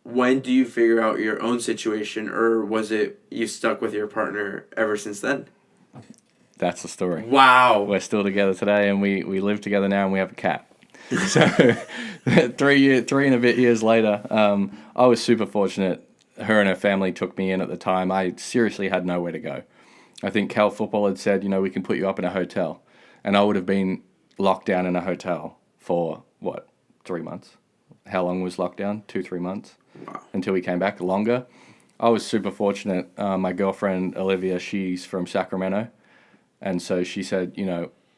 when do you figure out your own situation, or was it you stuck with your partner ever since then? That's the story. Wow. We're still together today, and we live together now, and we have a cat. So 3 and a bit years later, I was super fortunate. Her and her family took me in at the time. I seriously had nowhere to go. I think Cal Football had said, we can put you up in a hotel. And I would have been locked down in a hotel for, 3 months? How long was lockdown? 2-3 months? Wow. Until we came back. Longer. I was super fortunate. My girlfriend, Olivia, she's from Sacramento. And so she said,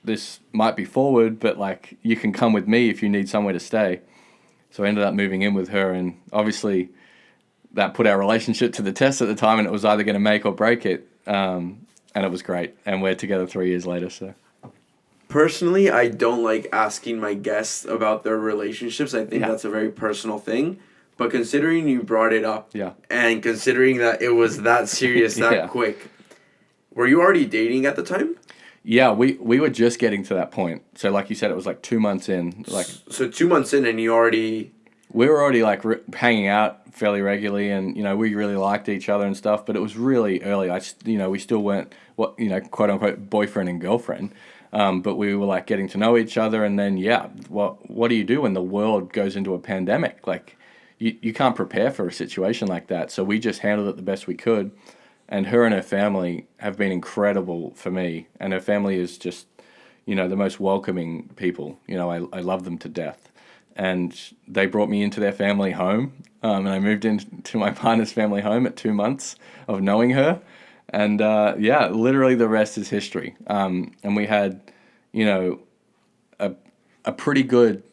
this might be forward, but like you can come with me if you need somewhere to stay. So I ended up moving in with her, and obviously that put our relationship to the test at the time, and it was either going to make or break it. And it was great. And we're together 3 years later. So Personally, I don't like asking my guests about their relationships. I think that's a very personal thing. But considering you brought it up, and considering that it was that serious that quick, were you already dating at the time? Yeah, we were just getting to that point. So like you said, it was like 2 months in. So 2 months in, and you already... We were already like hanging out fairly regularly, and we really liked each other and stuff. But it was really early. We still weren't quote unquote boyfriend and girlfriend. But we were like getting to know each other, and then what do you do when the world goes into a pandemic? Like you can't prepare for a situation like that. So we just handled it the best we could. And her and her family have been incredible for me. And her family is just, the most welcoming people. I love them to death. And they brought me into their family home. And I moved into my partner's family home at 2 months of knowing her. And literally the rest is history. And we had, a pretty good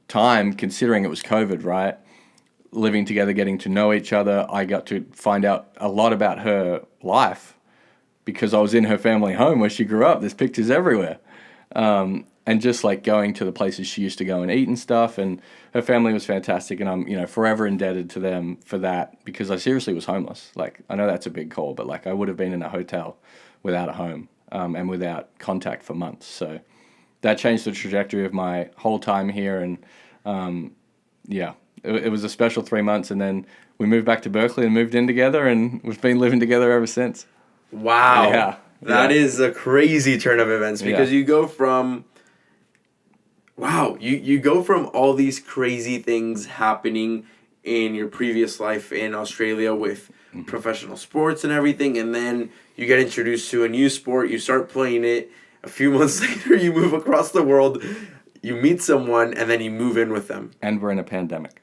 time considering it was COVID, right? Living together, getting to know each other. I got to find out a lot about her life because I was in her family home where she grew up. There's pictures everywhere. And just like going to the places she used to go and eat and stuff. And her family was fantastic. And I'm, forever indebted to them for that because I seriously was homeless. Like, I know that's a big call, but like I would have been in a hotel without a home and without contact for months. So that changed the trajectory of my whole time here. And it was a special 3 months, and then we moved back to Berkeley and moved in together, and we've been living together ever since. Wow. Yeah. That is a crazy turn of events because you go from... Wow, you go from all these crazy things happening in your previous life in Australia with professional sports and everything, and then you get introduced to a new sport, you start playing it, a few months later you move across the world, you meet someone, and then you move in with them. And we're in a pandemic.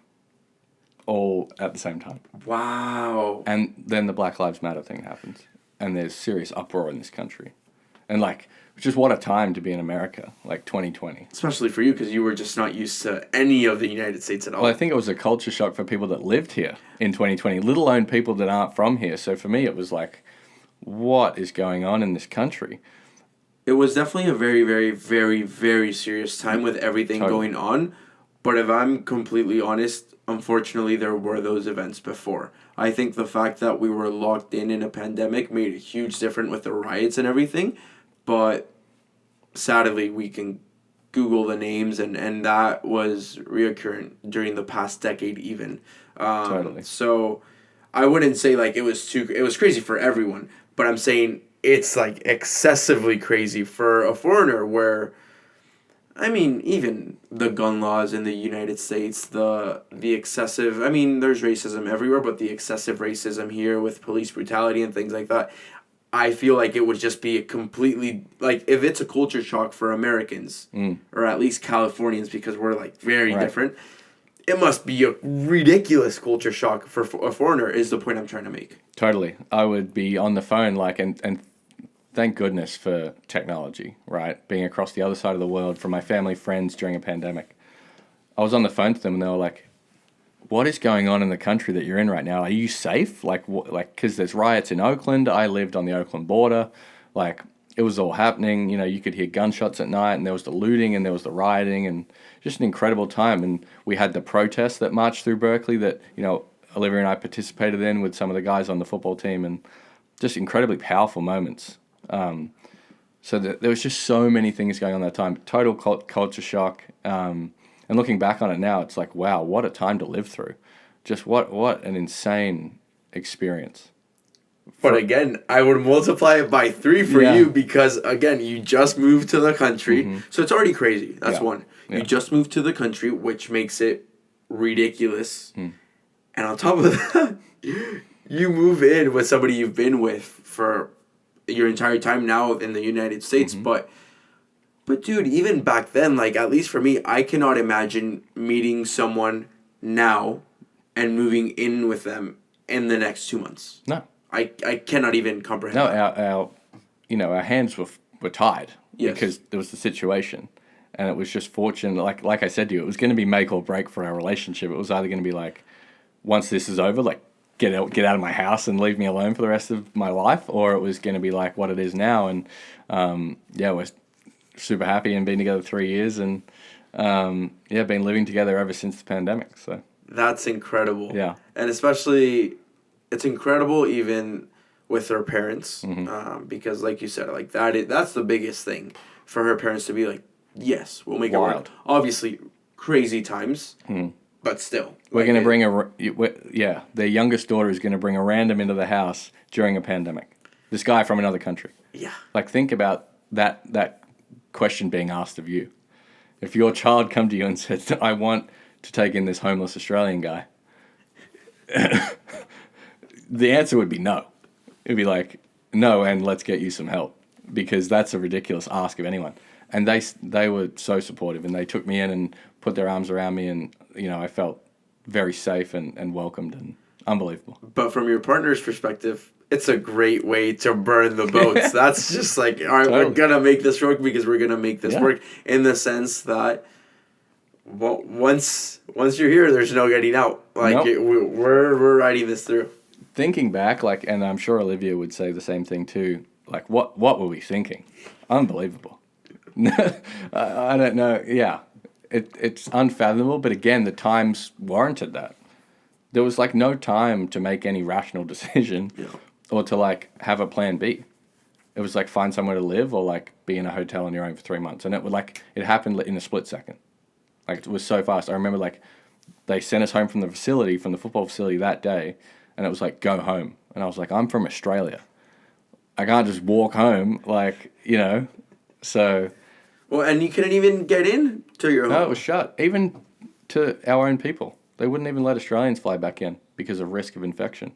All at the same time. Wow. And then the Black Lives Matter thing happens. And there's serious uproar in this country. And like, just what a time to be in America, like 2020. Especially for you, because you were just not used to any of the United States at all. Well, I think it was a culture shock for people that lived here in 2020, let alone people that aren't from here. So for me, it was like, what is going on in this country? It was definitely a very, very, very, very serious time with everything going on. But if I'm completely honest, unfortunately, there were those events before. I think the fact that we were locked in a pandemic made a huge difference with the riots and everything. But sadly, we can Google the names, and that was reoccurring during the past decade even. So I wouldn't say like it was crazy for everyone, but I'm saying it's like excessively crazy for a foreigner where... I mean, even the gun laws in the United States, the excessive... I mean, there's racism everywhere, but the excessive racism here with police brutality and things like that, I feel like it would just be a completely... Like, if it's a culture shock for Americans, or at least Californians, because we're, like, very different, it must be a ridiculous culture shock for a foreigner, is the point I'm trying to make. Totally. I would be on the phone, like, and thank goodness for technology, right? Being across the other side of the world from my family, friends during a pandemic. I was on the phone to them and they were like, what is going on in the country that you're in right now? Are you safe? Like, because there's riots in Oakland. I lived on the Oakland border. Like, it was all happening. You could hear gunshots at night, and there was the looting and there was the rioting, and just an incredible time. And we had the protests that marched through Berkeley that, Olivia and I participated in with some of the guys on the football team, and just incredibly powerful moments. So there was just so many things going on that time. Total culture shock. And looking back on it now, it's like, wow, what a time to live through. just what an insane experience. But again, I would multiply it by 3 for Yeah. you because, again, you just moved to the country. So it's already crazy. That's one. Yeah. You just moved to the country, which makes it ridiculous. And on top of that, you move in with somebody you've been with for your entire time now in the United States. But dude, even back then, like, at least for me, I cannot imagine meeting someone now and moving in with them in the next 2 months. No. I cannot even comprehend No, that. our hands were tied Yes. because there was the situation, and it was just fortunate. Like I said to you, it was going to be make or break for our relationship. It was either going to be like, once this is over, like get out of my house and leave me alone for the rest of my life, or it was going to be like what it is now. And we're super happy and been together 3 years, and been living together ever since the pandemic. So That's incredible. Yeah. And especially, it's incredible even with her parents, because like you said, like that's the biggest thing for her parents to be like, yes, we'll make it work. Obviously, crazy times, but still. We're going to bring their youngest daughter is going to bring a random into the house during a pandemic. This guy from another country. Yeah. Like, think about that question being asked of you. If your child come to you and said, I want to take in this homeless Australian guy, the answer would be no. It'd be like, no, and let's get you some help, because that's a ridiculous ask of anyone. And they were so supportive, and they took me in and put their arms around me, and I felt very safe and welcomed, and unbelievable. But from your partner's perspective, it's a great way to burn the boats. That's just like, all right, we're going to make this work because we're going to make this work, in the sense that once you're here, there's no getting out. Like, we're riding this through. Thinking back, like, and I'm sure Olivia would say the same thing too, like, what were we thinking? Unbelievable. I don't know. Yeah, it's unfathomable, but again, the times warranted that. There was like no time to make any rational decision or to like have a plan B. It was like find somewhere to live or like be in a hotel on your own for 3 months. And it happened in a split second. Like, it was so fast. I remember like they sent us home from the football facility that day, and it was like, go home. And I was like, I'm from Australia. I can't just walk home, so. Well, and you couldn't even get in to your home. No, it was shut. Even to our own people. They wouldn't even let Australians fly back in because of risk of infection.